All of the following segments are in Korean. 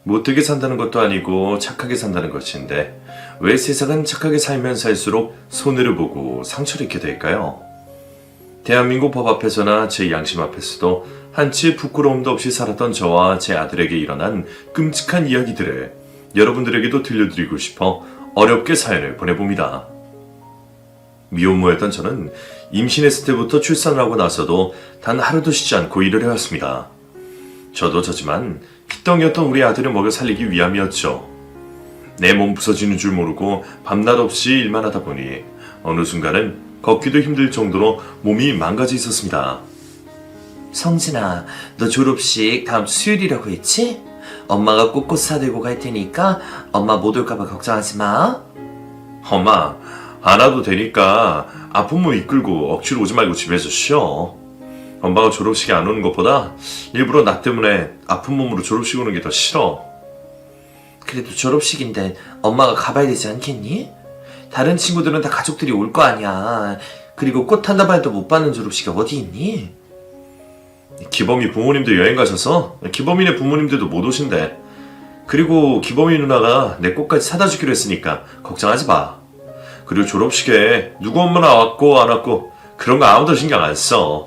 못되게 산다는 것도 아니고 착하게 산다는 것인데 왜 세상은 착하게 살면 살수록 손해를 보고 상처를 입게 될까요? 대한민국 법 앞에서나 제 양심 앞에서도 한치의 부끄러움도 없이 살았던 저와 제 아들에게 일어난 끔찍한 이야기들을 여러분들에게도 들려드리고 싶어 어렵게 사연을 보내봅니다. 미혼모였던 저는 임신했을 때부터 출산을 하고 나서도 단 하루도 쉬지 않고 일을 해왔습니다. 저도 저지만 핏덩이였던 우리 아들을 먹여 살리기 위함이었죠. 내 몸 부서지는 줄 모르고 밤낮 없이 일만 하다 보니 어느 순간은 걷기도 힘들 정도로 몸이 망가져 있었습니다. 성진아, 너 졸업식 다음 주 수요일이라고 했지? 엄마가 꽃꽃 사들고 갈 테니까 엄마 못 올까봐 걱정하지 마. 엄마, 안 와도 되니까 아픈 몸 이끌고 억지로 오지 말고 집에서 쉬어. 엄마가 졸업식에 안 오는 것보다 일부러 나 때문에 아픈 몸으로 졸업식 오는 게 더 싫어. 그래도 졸업식인데 엄마가 가봐야 되지 않겠니? 다른 친구들은 다 가족들이 올 거 아니야. 그리고 꽃 한 다발도 못 받는 졸업식이 어디 있니? 기범이 부모님도 여행 가셔서 기범이네 부모님들도 못 오신대. 그리고 기범이 누나가 내 꽃까지 사다 주기로 했으니까 걱정하지 마. 그리고 졸업식에 누구 엄마나 왔고 안 왔고 그런 거 아무도 신경 안 써.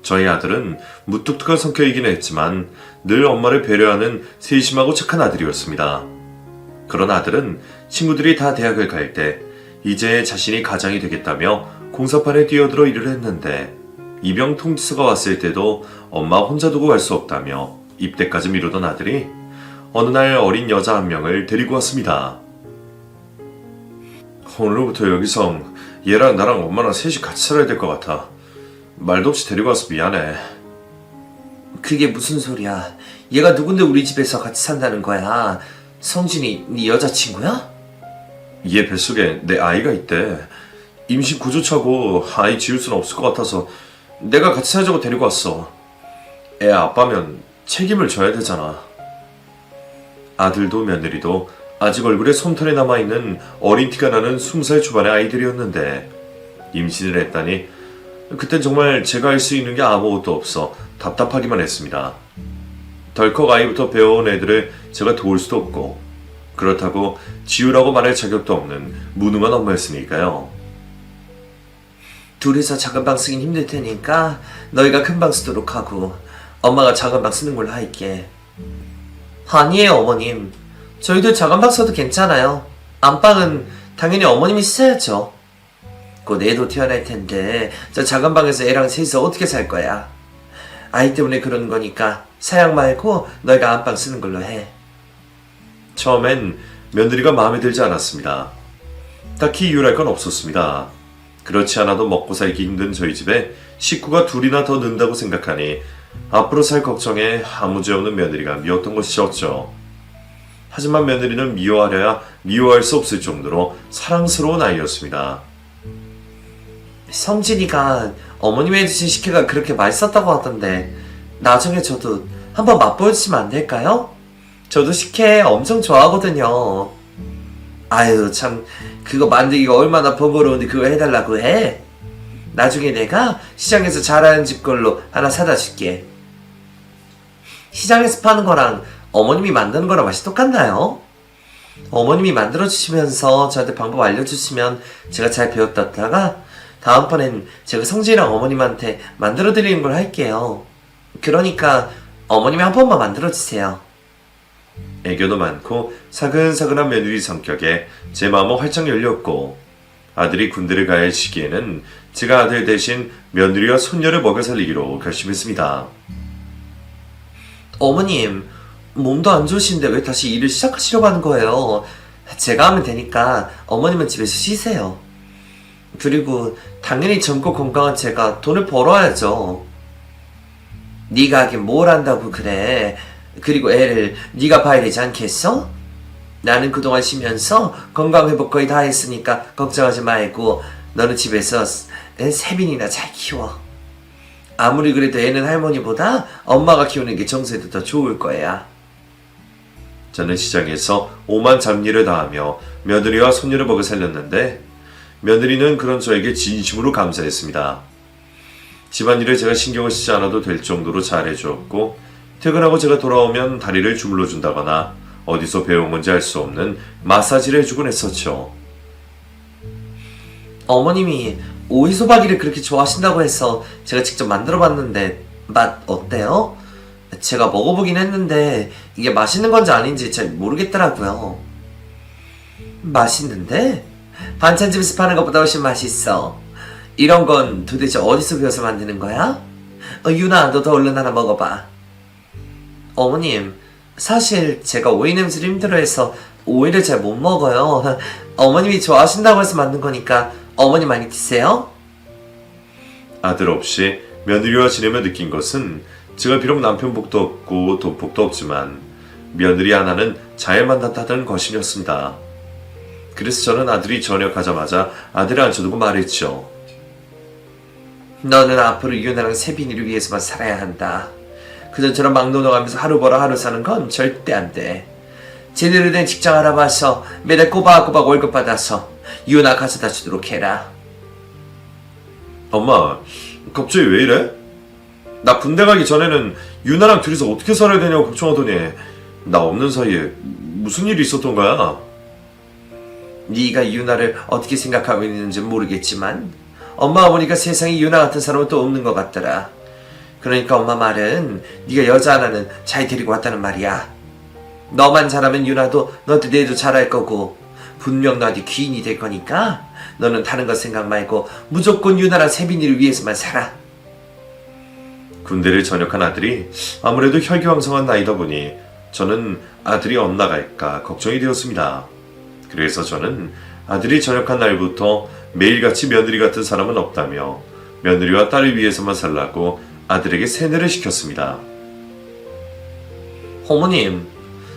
저희 아들은 무뚝뚝한 성격이긴 했지만 늘 엄마를 배려하는 세심하고 착한 아들이었습니다. 그런 아들은 친구들이 다 대학을 갈 때 이제 자신이 가장이 되겠다며 공사판에 뛰어들어 일을 했는데 입영 통지서가 왔을 때도 엄마 혼자 두고 갈 수 없다며 입대까지 미루던 아들이 어느 날 어린 여자 한 명을 데리고 왔습니다. 오늘부터 여기서 얘랑 나랑 엄마랑 셋이 같이 살아야 될 것 같아. 말도 없이 데리고 와서 미안해. 그게 무슨 소리야? 얘가 누군데 우리 집에서 같이 산다는 거야? 성진이 네 여자친구야? 얘 뱃속에 내 아이가 있대. 임신 9주차고 아이 지울 수는 없을 것 같아서 내가 같이 살자고 데리고 왔어. 애 아빠면 책임을 져야 되잖아. 아들도 며느리도 아직 얼굴에 솜털이 남아있는 어린 티가 나는 20살 초반의 아이들이었는데 임신을 했다니 그땐 정말 제가 할 수 있는 게 아무것도 없어 답답하기만 했습니다. 덜컥 아이부터 배워온 애들을 제가 도울 수도 없고 그렇다고 지우라고 말할 자격도 없는 무능한 엄마였으니까요. 둘이서 작은 방 쓰긴 힘들 테니까 너희가 큰 방 쓰도록 하고 엄마가 작은 방 쓰는 걸로 할게. 아니에요, 어머님. 저희도 작은 방 써도 괜찮아요. 안방은 당연히 어머님이 쓰셔야죠. 곧 애도 태어날 텐데 저 작은 방에서 애랑 셋이서 어떻게 살 거야? 아이 때문에 그러는 거니까 사양 말고 너희가 안방 쓰는 걸로 해. 처음엔 며느리가 마음에 들지 않았습니다. 딱히 이유랄 건 없었습니다. 그렇지 않아도 먹고 살기 힘든 저희 집에 식구가 둘이나 더 는다고 생각하니 앞으로 살 걱정에 아무 죄 없는 며느리가 미웠던 것이었죠. 하지만 며느리는 미워하려야 미워할 수 없을 정도로 사랑스러운 아이였습니다. 성진이가 어머님의 해주신 식혜가 그렇게 맛있었다고 하던데 나중에 저도 한번 맛보여주시면 안 될까요? 저도 식혜 엄청 좋아하거든요. 아유 참 그거 만들기가 얼마나 번거로운데 그거 해달라고 해. 나중에 내가 시장에서 잘하는 집 걸로 하나 사다 줄게. 시장에서 파는 거랑 어머님이 만드는 거랑 맛이 똑같나요? 어머님이 만들어주시면서 저한테 방법 알려주시면 제가 잘 배웠다가 다음번엔 제가 성진이랑 어머님한테 만들어드리는 걸 할게요. 그러니까 어머님이 한 번만 만들어주세요. 애교도 많고 사근사근한 며느리 성격에 제 마음은 활짝 열렸고 아들이 군대를 가야 할 시기에는 제가 아들 대신 며느리와 손녀를 먹여 살리기로 결심했습니다. 어머님, 몸도 안 좋으신데 왜 다시 일을 시작하시려고 하는 거예요? 제가 하면 되니까 어머님은 집에서 쉬세요. 그리고 당연히 젊고 건강한 제가 돈을 벌어야죠. 네가 하긴 뭘 한다고 그래. 그리고 애를 네가 봐야 되지 않겠어? 나는 그동안 쉬면서 건강회복 거의 다 했으니까 걱정하지 말고 너는 집에서 세빈이나 잘 키워. 아무리 그래도 애는 할머니보다 엄마가 키우는 게 정서에도 더 좋을 거야. 저는 시장에서 오만 잡일을 다하며 며느리와 손녀를 먹여 살렸는데 며느리는 그런 저에게 진심으로 감사했습니다. 집안일을 제가 신경을 쓰지 않아도 될 정도로 잘해주었고 퇴근하고 제가 돌아오면 다리를 주물러 준다거나 어디서 배운 건지 알 수 없는 마사지를 해주곤 했었죠. 어머님이 오이소박이를 그렇게 좋아하신다고 해서 제가 직접 만들어 봤는데 맛 어때요? 제가 먹어보긴 했는데 이게 맛있는 건지 아닌지 잘 모르겠더라고요. 맛있는데? 반찬집에서 파는 것보다 훨씬 맛있어. 이런 건 도대체 어디서 배워서 만드는 거야? 유나, 너도 얼른 하나 먹어봐. 어머님, 사실 제가 오이 냄새를 힘들어해서 오이를 잘 못 먹어요. 어머님이 좋아하신다고 해서 만든 거니까 어머니 많이 드세요? 아들 없이 며느리와 지내며 느낀 것은 제가 비록 남편 복도 없고 돈 복도 없지만 며느리 하나는 잘 만났다는 것이었습니다. 그래서 저는 아들이 전역하자마자 아들을 앉혀두고 말했죠. 너는 앞으로 유나랑 세빈이를 위해서만 살아야 한다. 그전처럼 막 노동하면서 하루 벌어 하루 사는 건 절대 안 돼. 제대로 된 직장 알아봐서 매달 꼬박꼬박 월급 받아서 유나 가져다 주도록 해라. 엄마, 갑자기 왜 이래? 나 군대 가기 전에는 유나랑 둘이서 어떻게 살아야 되냐고 걱정하더니 나 없는 사이에 무슨 일이 있었던 거야? 네가 유나를 어떻게 생각하고 있는지 모르겠지만 엄마가 보니까 세상에 유나 같은 사람은 또 없는 것 같더라. 그러니까 엄마 말은 네가 여자 하나는 잘 데리고 왔다는 말이야. 너만 잘하면 유나도 너한테 내도 잘할 거고 분명 너한테 귀인이 될 거니까 너는 다른 거 생각 말고 무조건 유나랑 세빈이를 위해서만 살아. 군대를 전역한 아들이 아무래도 혈기왕성한 나이다 보니 저는 아들이 엇나갈까 걱정이 되었습니다. 그래서 저는 아들이 전역한 날부터 매일같이 며느리 같은 사람은 없다며 며느리와 딸을 위해서만 살라고 아들에게 세뇌를 시켰습니다. 어머님,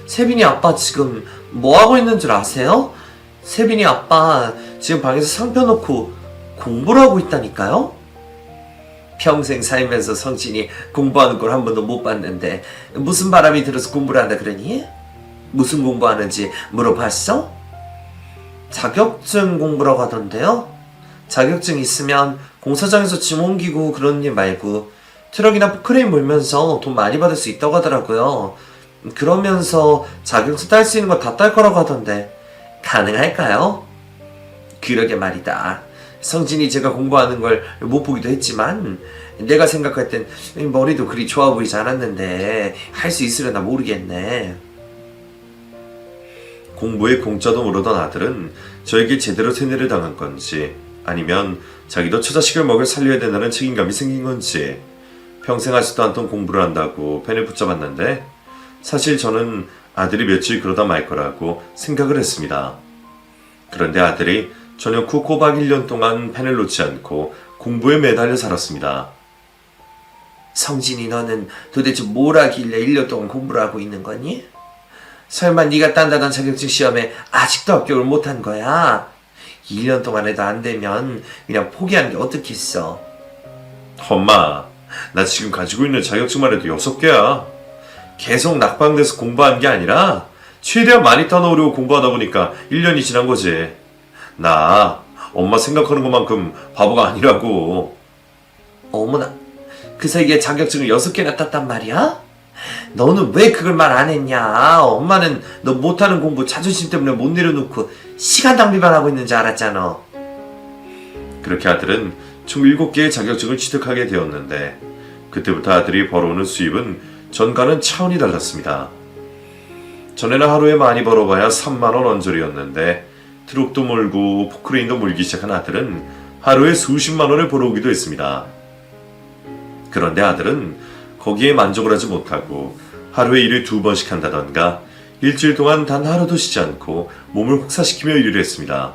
세빈이 아빠 지금 뭐 하고 있는 줄 아세요? 세빈이 아빠 지금 방에서 상 펴놓고 공부를 하고 있다니까요? 평생 살면서 성진이 공부하는 걸 한 번도 못 봤는데 무슨 바람이 들어서 공부를 한다 그러니? 무슨 공부하는지 물어봤어? 자격증 공부라고 하던데요? 자격증 있으면 공사장에서 짐 옮기고 그런 일 말고 트럭이나 포크레인 몰면서 돈 많이 받을 수 있다고 하더라고요. 그러면서 자격증 딸 수 있는 거 다 딸 거라고 하던데 가능할까요? 그러게 말이다. 성진이 제가 공부하는 걸 못 보기도 했지만 내가 생각할 땐 머리도 그리 좋아 보이지 않았는데 할 수 있으려나 모르겠네. 공부에 공짜도 모르던 아들은 저에게 제대로 세뇌를 당한 건지 아니면 자기도 처자식을 먹여 살려야 된다는 책임감이 생긴 건지 평생 하지도 않던 공부를 한다고 펜을 붙잡았는데 사실 저는 아들이 며칠 그러다 말 거라고 생각을 했습니다. 그런데 아들이 전역 후 꼬박 1년 동안 펜을 놓지 않고 공부에 매달려 살았습니다. 성진이 너는 도대체 뭘 하길래 1년 동안 공부를 하고 있는 거니? 설마 네가 딴다던 자격증 시험에 아직도 합격을 못한 거야? 1년 동안 해도 안 되면 그냥 포기하는 게 어떻겠어? 엄마, 나 지금 가지고 있는 자격증만 해도 6개야. 계속 낙방돼서 공부한 게 아니라 최대한 많이 따놓으려고 공부하다 보니까 1년이 지난 거지. 나 엄마 생각하는 것만큼 바보가 아니라고. 어머나, 그 사이에 자격증을 6개나 땄단 말이야? 너는 왜 그걸 말 안 했냐? 엄마는 너 못하는 공부 자존심 때문에 못 내려놓고 시간 낭비만 하고 있는 줄 알았잖아. 그렇게 아들은 총 7개의 자격증을 취득하게 되었는데 그때부터 아들이 벌어오는 수입은 전과는 차원이 달랐습니다. 전에는 하루에 많이 벌어봐야 3만원 언저리였는데 트럭도 몰고 포크레인도 몰기 시작한 아들은 하루에 수십만원을 벌어오기도 했습니다. 그런데 아들은 거기에 만족을 하지 못하고 하루에 일을 2번씩 한다던가 일주일 동안 단 하루도 쉬지 않고 몸을 혹사시키며 일을 했습니다.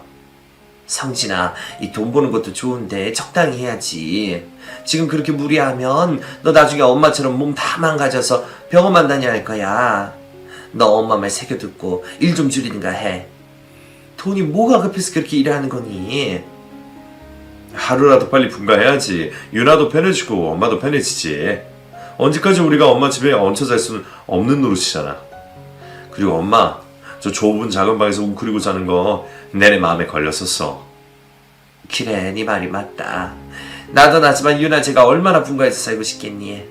성진아, 이 돈 버는 것도 좋은데 적당히 해야지. 지금 그렇게 무리하면 너 나중에 엄마처럼 몸 다 망가져서 병원만 다녀야 할 거야. 너 엄마 말 새겨 듣고 일 좀 줄이든가 해. 돈이 뭐가 급해서 그렇게 일하는 거니? 하루라도 빨리 분가해야지. 유나도 편해지고 엄마도 편해지지. 언제까지 우리가 엄마 집에 얹혀 살 수는 없는 노릇이잖아. 그리고 엄마, 저 좁은 작은 방에서 웅크리고 자는 거 내내 마음에 걸렸었어. 그래, 네 말이 맞다. 나도 나지만 유나 제가 얼마나 분가해서 살고 싶겠니?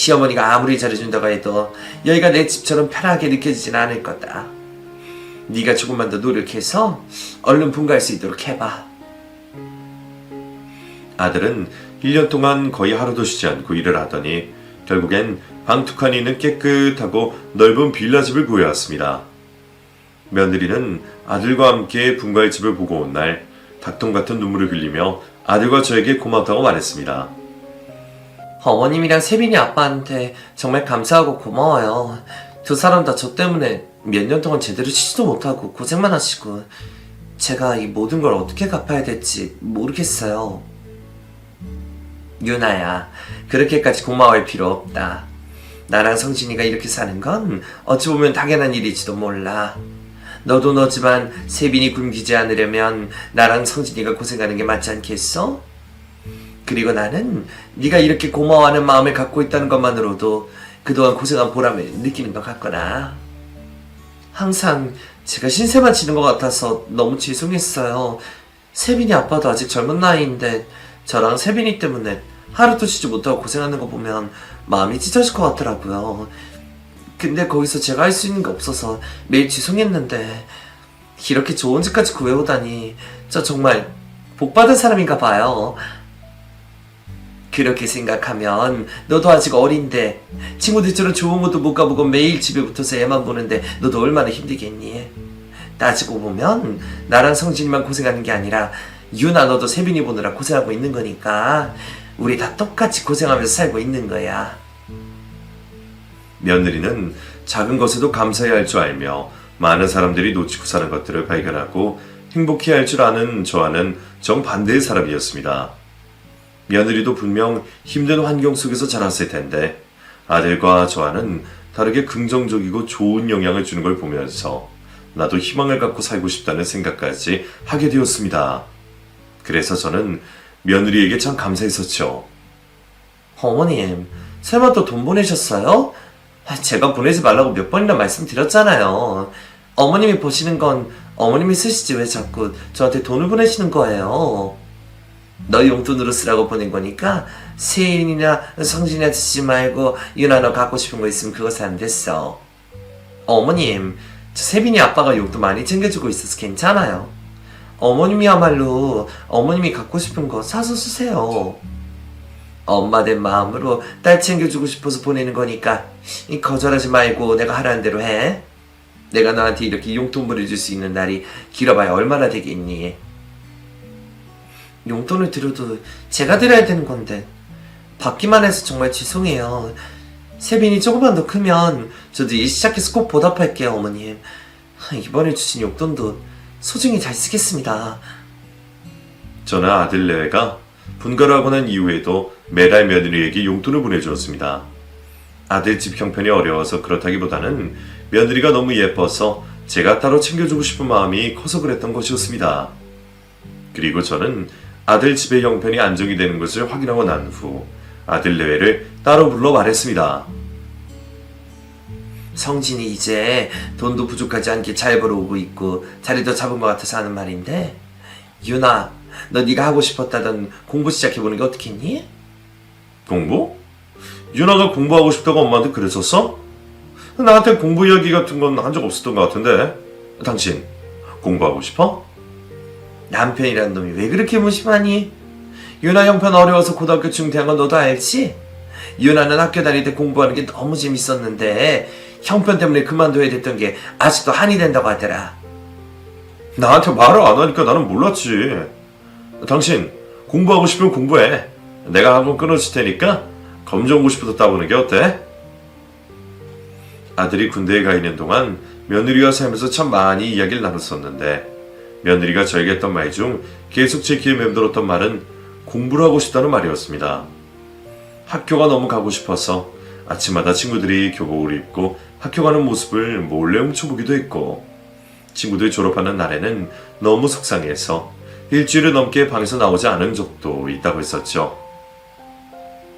시어머니가 아무리 잘해준다고 해도 여기가 내 집처럼 편하게 느껴지진 않을 거다. 네가 조금만 더 노력해서 얼른 분가할 수 있도록 해봐. 아들은 1년 동안 거의 하루도 쉬지 않고 일을 하더니 결국엔 방 두 칸이 있는 깨끗하고 넓은 빌라집을 구해왔습니다. 며느리는 아들과 함께 분가의 집을 보고 온 날 닭똥 같은 눈물을 흘리며 아들과 저에게 고맙다고 말했습니다. 어머님이랑 세빈이 아빠한테 정말 감사하고 고마워요. 두 사람 다 저 때문에 몇 년 동안 제대로 쉬지도 못하고 고생만 하시고 제가 이 모든 걸 어떻게 갚아야 될지 모르겠어요. 유나야, 그렇게까지 고마워할 필요 없다. 나랑 성진이가 이렇게 사는 건 어찌 보면 당연한 일일지도 몰라. 너도 너지만 세빈이 굶기지 않으려면 나랑 성진이가 고생하는 게 맞지 않겠어? 그리고 나는 네가 이렇게 고마워하는 마음을 갖고 있다는 것만으로도 그동안 고생한 보람을 느끼는 것 같거나. 항상 제가 신세만 지는 것 같아서 너무 죄송했어요. 세빈이 아빠도 아직 젊은 나이인데 저랑 세빈이 때문에 하루도 쉬지 못하고 고생하는 거 보면 마음이 찢어질 것 같더라고요. 근데 거기서 제가 할 수 있는 게 없어서 매일 죄송했는데 이렇게 좋은 집까지 구해오다니 저 정말 복받은 사람인가 봐요. 그렇게 생각하면 너도 아직 어린데 친구들처럼 좋은 것도 못 가보고 매일 집에 붙어서 애만 보는데 너도 얼마나 힘들겠니? 따지고 보면 나랑 성진이만 고생하는 게 아니라 유나 너도 세빈이 보느라 고생하고 있는 거니까 우리 다 똑같이 고생하면서 살고 있는 거야. 며느리는 작은 것에도 감사해야 할 줄 알며 많은 사람들이 놓치고 사는 것들을 발견하고 행복해야 할 줄 아는 저와는 정반대의 사람이었습니다. 며느리도 분명 힘든 환경 속에서 자랐을 텐데 아들과 저와는 다르게 긍정적이고 좋은 영향을 주는 걸 보면서 나도 희망을 갖고 살고 싶다는 생각까지 하게 되었습니다. 그래서 저는 며느리에게 참 감사했었죠. 어머님, 설마 또 돈 보내셨어요? 제가 보내지 말라고 몇 번이나 말씀드렸잖아요. 어머님이 보시는 건 어머님이 쓰시지 왜 자꾸 저한테 돈을 보내시는 거예요. 너 용돈으로 쓰라고 보낸 거니까 세인이나 성진이한테 쓰지 말고 유나 너 갖고 싶은 거 있으면 그거 사면 됐어. 어머님, 저 세빈이 아빠가 용돈 많이 챙겨주고 있어서 괜찮아요. 어머님이야말로 어머님이 갖고 싶은 거 사서 쓰세요. 엄마 된 마음으로 딸 챙겨주고 싶어서 보내는 거니까 거절하지 말고 내가 하라는 대로 해. 내가 너한테 이렇게 용돈 보내줄 수 있는 날이 길어봐야 얼마나 되겠니? 용돈을 드려도 제가 드려야 되는 건데 받기만 해서 정말 죄송해요. 세빈이 조금만 더 크면 저도 일 시작해서 꼭 보답할게요, 어머님. 이번에 주신 용돈도 소중히 잘 쓰겠습니다. 저는 아들 내외가 분가를 하고 난 이후에도 매달 며느리에게 용돈을 보내주었습니다. 아들 집 형편이 어려워서 그렇다기보다는 며느리가 너무 예뻐서 제가 따로 챙겨주고 싶은 마음이 커서 그랬던 것이었습니다. 그리고 저는 아들 집의 형편이 안정이 되는 것을 확인하고 난 후 아들 내외를 따로 불러 말했습니다. 성진이 이제 돈도 부족하지 않게 잘 벌어오고 있고 자리도 잡은 것 같아서 하는 말인데, 유나, 너 네가 하고 싶었다던 공부 시작해보는 게 어떻겠니? 공부? 유나가 공부하고 싶다고 엄마한테 그랬었어? 나한테 공부 이야기 같은 건 한 적 없었던 것 같은데. 당신 공부하고 싶어? 남편이란 놈이 왜 그렇게 무심하니? 유나 형편 어려워서 고등학교 중퇴한 건 너도 알지? 유나는 학교 다닐 때 공부하는 게 너무 재밌었는데 형편 때문에 그만둬야 됐던 게 아직도 한이 된다고 하더라. 나한테 말을 안 하니까 나는 몰랐지. 당신 공부하고 싶으면 공부해. 내가 한번 끊어줄 테니까 검정고시부터 따보는 게 어때? 아들이 군대에 가 있는 동안 며느리와 살면서 참 많이 이야기를 나눴었는데 며느리가 저에게 했던 말 중 계속 제 귀에 맴돌았던 말은 공부를 하고 싶다는 말이었습니다. 학교가 너무 가고 싶어서 아침마다 친구들이 교복을 입고 학교 가는 모습을 몰래 훔쳐보기도 했고 친구들이 졸업하는 날에는 너무 속상해서 일주일을 넘게 방에서 나오지 않은 적도 있다고 했었죠.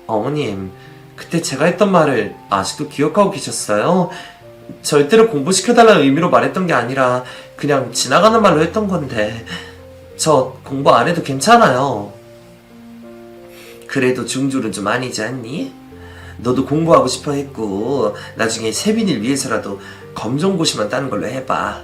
어머님, 그때 제가 했던 말을 아직도 기억하고 계셨어요? 절대로 공부시켜달라는 의미로 말했던 게 아니라 그냥 지나가는 말로 했던 건데 저 공부 안 해도 괜찮아요. 그래도 중졸은 좀 아니지 않니? 너도 공부하고 싶어 했고 나중에 세빈이를 위해서라도 검정고시만 따는 걸로 해봐.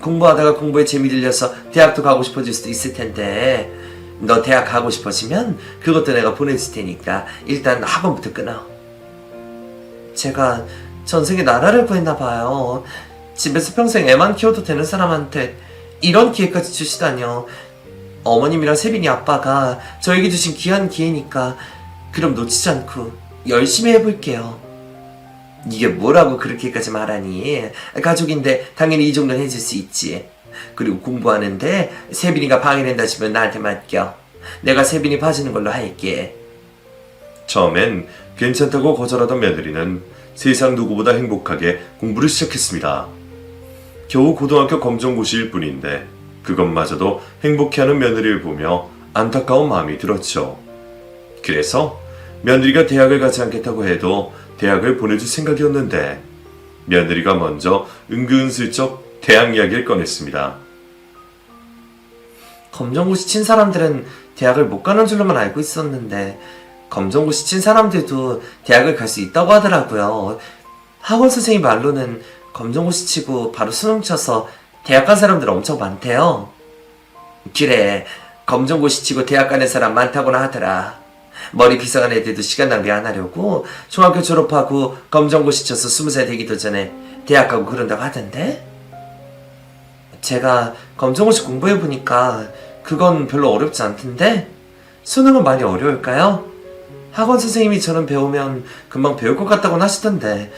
공부하다가 공부에 재미 들려서 대학도 가고 싶어질 수도 있을 텐데 너 대학 가고 싶어지면 그것도 내가 보내줄 테니까 일단 학원부터 끊어. 제가 전생에 나라를 구했나 봐요. 집에서 평생 애만 키워도 되는 사람한테 이런 기회까지 주시다뇨. 어머님이랑 세빈이 아빠가 저에게 주신 귀한 기회니까 그럼 놓치지 않고 열심히 해볼게요. 이게 뭐라고 그렇게까지 말하니? 가족인데 당연히 이 정도는 해줄 수 있지. 그리고 공부하는데 세빈이가 방해된다 싶으면 나한테 맡겨. 내가 세빈이 봐주는 걸로 할게. 처음엔 괜찮다고 거절하던 며느리는 세상 누구보다 행복하게 공부를 시작했습니다. 겨우 고등학교 검정고시일 뿐인데 그것마저도 행복해하는 며느리를 보며 안타까운 마음이 들었죠. 그래서 며느리가 대학을 가지 않겠다고 해도 대학을 보내줄 생각이었는데 며느리가 먼저 은근슬쩍 대학 이야기를 꺼냈습니다. 검정고시 친 사람들은 대학을 못 가는 줄로만 알고 있었는데 검정고시 친 사람들도 대학을 갈 수 있다고 하더라고요. 학원 선생님 말로는 검정고시 치고 바로 수능 쳐서 대학 간 사람들 엄청 많대요. 그래, 검정고시 치고 대학 가는 사람 많다고나 하더라. 머리 비상한 애들도 시간 낭비 안 하려고 중학교 졸업하고 검정고시 쳐서 20살 되기도 전에 대학 가고 그런다고 하던데? 제가 검정고시 공부해보니까 그건 별로 어렵지 않던데? 수능은 많이 어려울까요? 학원 선생님이 저는 배우면 금방 배울 것 같다고 하시던데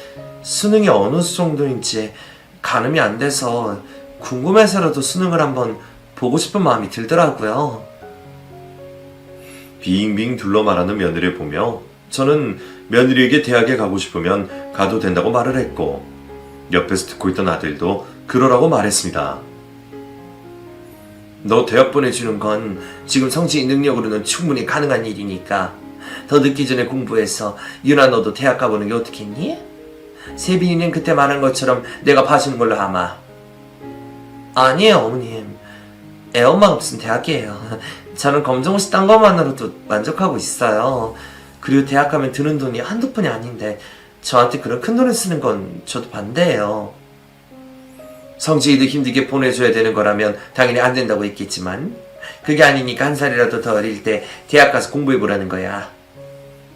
수능이 어느 정도인지 가늠이 안 돼서 궁금해서라도 수능을 한번 보고 싶은 마음이 들더라고요. 빙빙 둘러 말하는 며느리를 보며 저는 며느리에게 대학에 가고 싶으면 가도 된다고 말을 했고 옆에서 듣고 있던 아들도 그러라고 말했습니다. 너 대학 보내주는 건 지금 성취 능력으로는 충분히 가능한 일이니까 더 늦기 전에 공부해서 유나 너도 대학 가보는 게 어떻겠니? 세빈이는 그때 말한 것처럼 내가 봐주는 걸로 하마. 아니에요 어머님. 애엄마가 무슨 대학이에요. 저는 검정고시 딴 것만으로도 만족하고 있어요. 그리고 대학 가면 드는 돈이 한두 푼이 아닌데 저한테 그런 큰 돈을 쓰는 건 저도 반대예요. 성지이도 힘들게 보내줘야 되는 거라면 당연히 안 된다고 했겠지만 그게 아니니까 한 살이라도 더 어릴 때 대학 가서 공부해보라는 거야.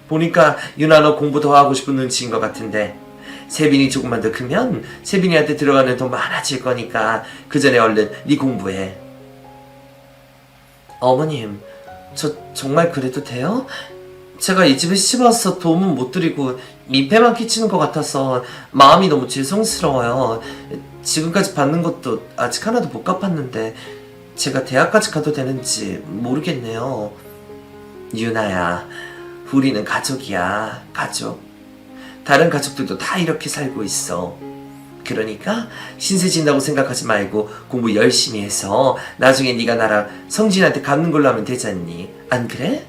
보니까 유나 너 공부 더 하고 싶은 눈치인 것 같은데 세빈이 조금만 더 크면 세빈이한테 들어가는 돈 많아질 거니까 그 전에 얼른 네 공부해. 어머님, 저 정말 그래도 돼요? 제가 이 집에 시집 와서 도움은 못 드리고 민폐만 끼치는 것 같아서 마음이 너무 죄송스러워요. 지금까지 받는 것도 아직 하나도 못 갚았는데 제가 대학까지 가도 되는지 모르겠네요. 유나야, 우리는 가족이야, 가족. 다른 가족들도 다 이렇게 살고 있어. 그러니까 신세 진다고 생각하지 말고 공부 열심히 해서 나중에 네가 나랑 성진한테 갚는 걸로 하면 되잖니. 안 그래?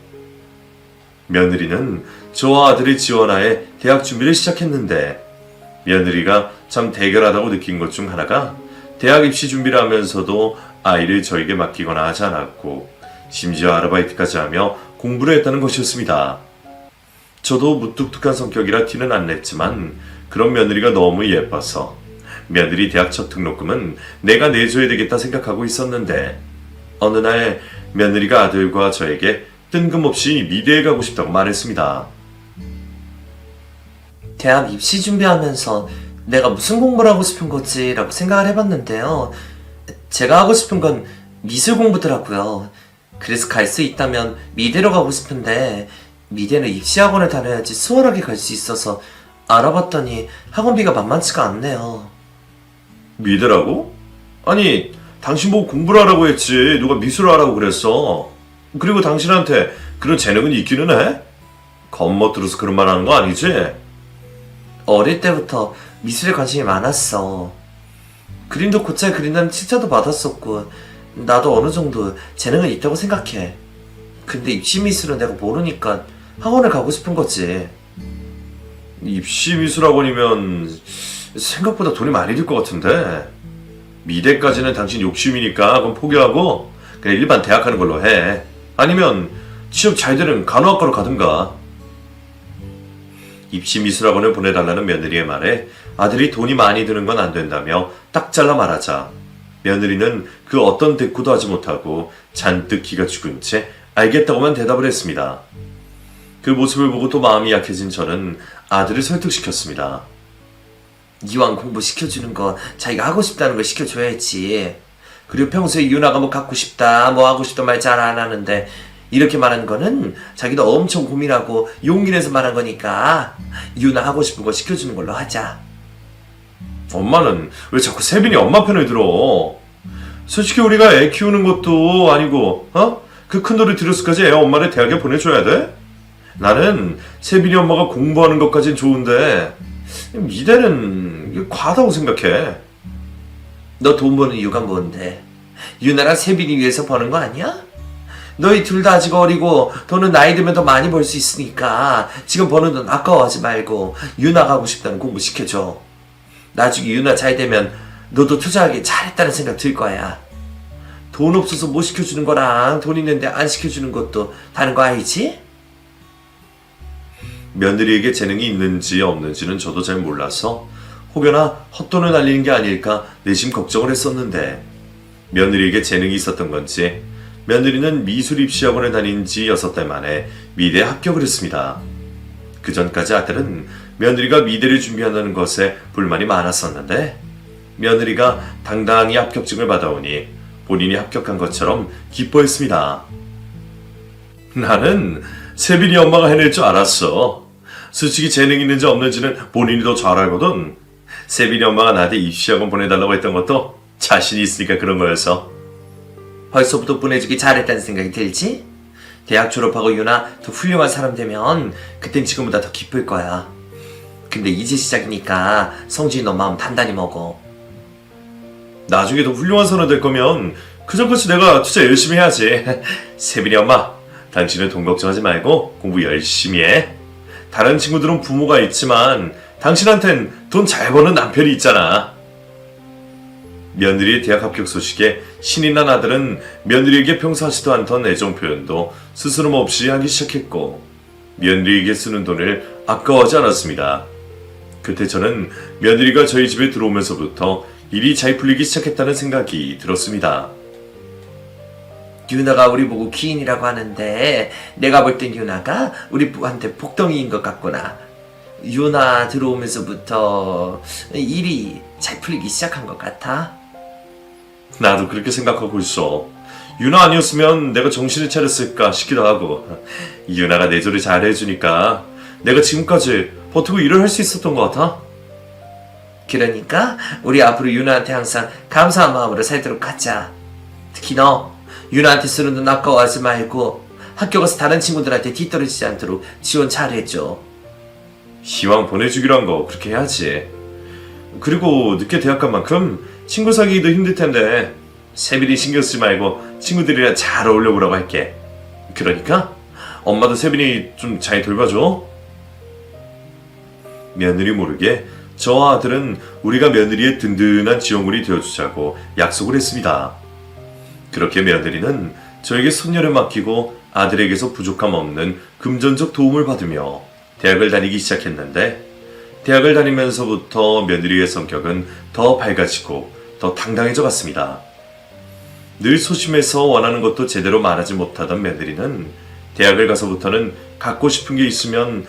며느리는 저와 아들의 지원하에 대학 준비를 시작했는데 며느리가 참 대결하다고 느낀 것 중 하나가 대학 입시 준비를 하면서도 아이를 저에게 맡기거나 하지 않았고 심지어 아르바이트까지 하며 공부를 했다는 것이었습니다. 저도 무뚝뚝한 성격이라 티는 안 냈지만 그런 며느리가 너무 예뻐서 며느리 대학 첫 등록금은 내가 내줘야 되겠다 생각하고 있었는데 어느 날 며느리가 아들과 저에게 뜬금없이 미대에 가고 싶다고 말했습니다. 대학 입시 준비하면서 내가 무슨 공부를 하고 싶은 거지 라고 생각을 해봤는데요. 제가 하고 싶은 건 미술 공부더라고요. 그래서 갈 수 있다면 미대로 가고 싶은데 미대는 입시학원을 다녀야지 수월하게 갈 수 있어서 알아봤더니 학원비가 만만치가 않네요. 미대라고? 아니, 당신 보고 공부를 하라고 했지 누가 미술을 하라고 그랬어. 그리고 당신한테 그런 재능은 있기는 해? 겉멋들어서 그런 말 하는 거 아니지? 어릴 때부터 미술에 관심이 많았어. 그림도 곧잘 그린다는 칭찬도 받았었고 나도 어느 정도 재능은 있다고 생각해. 근데 입시 미술은 내가 모르니까 학원을 가고 싶은 거지. 입시 미술학원이면 생각보다 돈이 많이 들 것 같은데 미대까지는 당신 욕심이니까 그건 포기하고 그냥 일반 대학 가는 걸로 해. 아니면 취업 잘 되는 간호학과로 가든가. 입시 미술학원을 보내달라는 며느리의 말에 아들이 돈이 많이 드는 건 안 된다며 딱 잘라 말하자 며느리는 그 어떤 대꾸도 하지 못하고 잔뜩 기가 죽은 채 알겠다고만 대답을 했습니다. 그 모습을 보고 또 마음이 약해진 저는 아들을 설득시켰습니다. 이왕 공부 시켜주는 거 자기가 하고 싶다는 걸 시켜줘야지. 그리고 평소에 유나가 뭐 갖고 싶다 뭐 하고 싶다 말 잘 안 하는데 이렇게 말하는 거는 자기도 엄청 고민하고 용기 내서 말한 거니까 유나 하고 싶은 거 시켜주는 걸로 하자. 엄마는 왜 자꾸 세빈이 엄마 편을 들어? 솔직히 우리가 애 키우는 것도 아니고 그 큰 돈을 들여서까지 애 엄마를 대학에 보내줘야 돼? 나는 세빈이 엄마가 공부하는 것까진 좋은데 미래는 이게 과하다고 생각해. 너 돈 버는 이유가 뭔데? 유나랑 세빈이 위해서 버는 거 아니야? 너희 둘 다 아직 어리고 돈은 나이 들면 더 많이 벌 수 있으니까 지금 버는 돈 아까워하지 말고 유나가 하고 싶다는 공부 시켜줘. 나중에 유나 잘 되면 너도 투자하기 잘했다는 생각 들 거야. 돈 없어서 못 시켜주는 거랑 돈 있는데 안 시켜주는 것도 다른 거 알지? 며느리에게 재능이 있는지 없는지는 저도 잘 몰라서 혹여나 헛돈을 날리는 게 아닐까 내심 걱정을 했었는데 며느리에게 재능이 있었던 건지 며느리는 미술 입시학원을 다닌 지 6달 만에 미대에 합격을 했습니다. 그 전까지 아들은 며느리가 미대를 준비한다는 것에 불만이 많았었는데 며느리가 당당히 합격증을 받아오니 본인이 합격한 것처럼 기뻐했습니다. 나는 세빈이 엄마가 해낼 줄 알았어. 솔직히 재능 있는지 없는지는 본인이 더 잘 알거든. 세빈이 엄마가 나한테 입시학원 보내달라고 했던 것도 자신이 있으니까 그런 거여서. 벌써부터 보내주기 잘했다는 생각이 들지? 대학 졸업하고 유나 더 훌륭한 사람 되면 그땐 지금보다 더 기쁠 거야. 근데 이제 시작이니까 성진이 너 마음 단단히 먹어. 나중에 더 훌륭한 사람 될 거면 그전까지 내가 투자 열심히 해야지. 세빈이 엄마, 당신은 돈 걱정하지 말고 공부 열심히 해. 다른 친구들은 부모가 있지만 당신한텐 돈 잘 버는 남편이 있잖아. 며느리의 대학 합격 소식에 신이 난 아들은 며느리에게 평소 하지도 않던 애정 표현도 스스럼 없이 하기 시작했고 며느리에게 쓰는 돈을 아까워하지 않았습니다. 그때 저는 며느리가 저희 집에 들어오면서부터 일이 잘 풀리기 시작했다는 생각이 들었습니다. 유나가 우리 보고 기인이라고 하는데 내가 볼 땐 유나가 우리한테 복덩이인 것 같구나. 유나 들어오면서부터 일이 잘 풀리기 시작한 것 같아. 나도 그렇게 생각하고 있어. 유나 아니었으면 내가 정신을 차렸을까 싶기도 하고 유나가 내 조리 잘 해주니까 내가 지금까지 버티고 일을 할 수 있었던 것 같아. 그러니까 우리 앞으로 유나한테 항상 감사한 마음으로 살도록 하자. 특히 너 유나한테 쓰는 돈 아까워하지 말고 학교 가서 다른 친구들한테 뒤떨어지지 않도록 지원 잘 해줘. 시황 보내주기로 한 거 그렇게 해야지. 그리고 늦게 대학 간 만큼 친구 사귀기도 힘들 텐데 세빈이 신경 쓰지 말고 친구들이랑 잘 어울려 보라고 할게. 그러니까 엄마도 세빈이 좀 잘 돌봐줘. 며느리 모르게 저와 아들은 우리가 며느리의 든든한 지원군이 되어주자고 약속을 했습니다. 그렇게 며느리는 저에게 손녀를 맡기고 아들에게서 부족함 없는 금전적 도움을 받으며 대학을 다니기 시작했는데 대학을 다니면서부터 며느리의 성격은 더 밝아지고 더 당당해져 갔습니다. 늘 소심해서 원하는 것도 제대로 말하지 못하던 며느리는 대학을 가서부터는 갖고 싶은 게 있으면